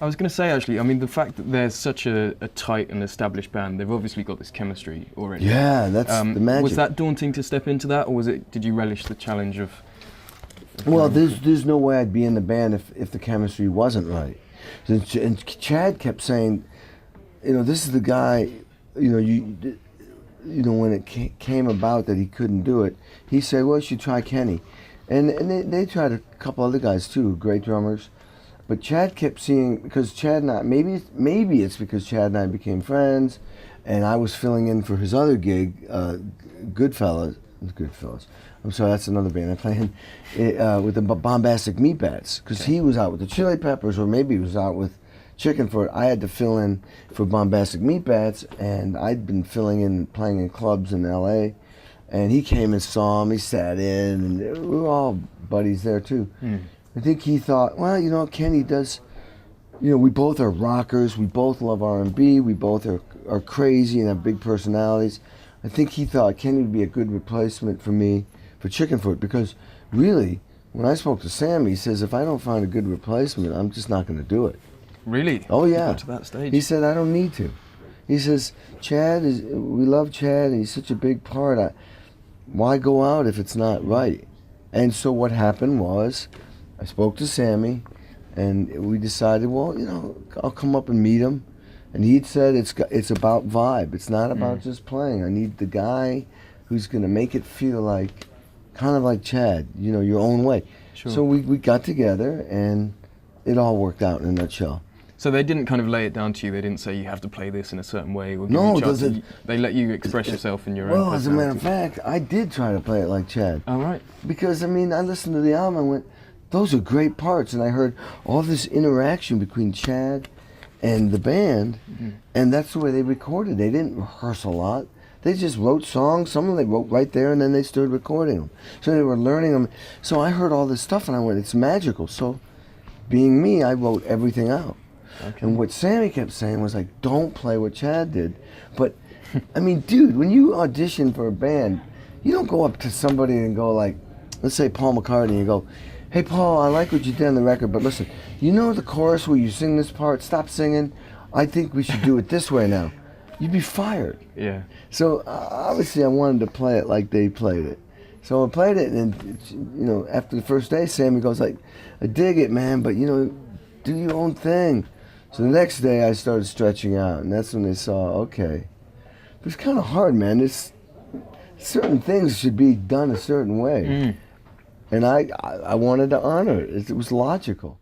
I was going to say, actually, I mean, the fact that they're such a tight and established band, they've obviously got this chemistry already. Yeah, that's the magic. Was that daunting to step into that, or did you relish the challenge of well, there's no way I'd be in the band if the chemistry wasn't right. And Chad kept saying, you know, this is the guy, you know, when it came about that he couldn't do it, he said, well, you should try Kenny. And they tried a couple other guys too, great drummers. But Chad kept seeing, because Chad and I, maybe it's because Chad and I became friends, and I was filling in for his other gig, Goodfellas. I'm sorry, that's another band I'm playing, with the Bombastic Meatbats, because he was out with the Chili Peppers, or maybe he was out with Chickenfoot. I had to fill in for Bombastic Meatbats, and I'd been filling in, playing in clubs in L.A., and he came and saw him, he sat in, and we were all buddies there too. I think he thought, well, you know, Kenny does, you know, we both are rockers, we both love R&B, we both are crazy and have big personalities. I think he thought Kenny would be a good replacement for me for Chickenfoot, because really, when I spoke to Sam, he says, if I don't find a good replacement, I'm just not going to do it. Really? Oh, yeah. Got to that stage. He said, I don't need to. He says, we love Chad, and he's such a big part. Why go out if it's not right? And so what happened was, I spoke to Sammy, and we decided, well, you know, I'll come up and meet him. And he'd said it's about vibe. It's not about just playing. I need the guy who's going to make it feel like, kind of like Chad, you know, your own way. Sure. So we got together, and it all worked out in a nutshell. So they didn't kind of lay it down to you, they didn't say you have to play this in a certain way, or give No, you a chance. They let you express yourself in your own Well, as a matter personality. of fact, I did try to play it like Chad. Oh, right. Because, I mean, I listened to the album and went, those are great parts. And I heard all this interaction between Chad and the band, and that's the way they recorded. They didn't rehearse a lot. They just wrote songs. Some of them they wrote right there, and then they started recording them. So they were learning them. So I heard all this stuff, and I went, it's magical. So being me, I wrote everything out. Okay. And what Sammy kept saying was like, don't play what Chad did. But, I mean, dude, when you audition for a band, you don't go up to somebody and go like, let's say Paul McCartney, and you go, hey, Paul, I like what you did on the record, but listen, you know the chorus where you sing this part? Stop singing. I think we should do it this way now. You'd be fired. Yeah. So, obviously, I wanted to play it like they played it. So I played it, and, you know, after the first day, Sammy goes like, I dig it, man, but, you know, do your own thing. So the next day I started stretching out, and that's when they saw, okay. It was kind of hard, man. Certain things should be done a certain way. And I wanted to honor it. It was logical.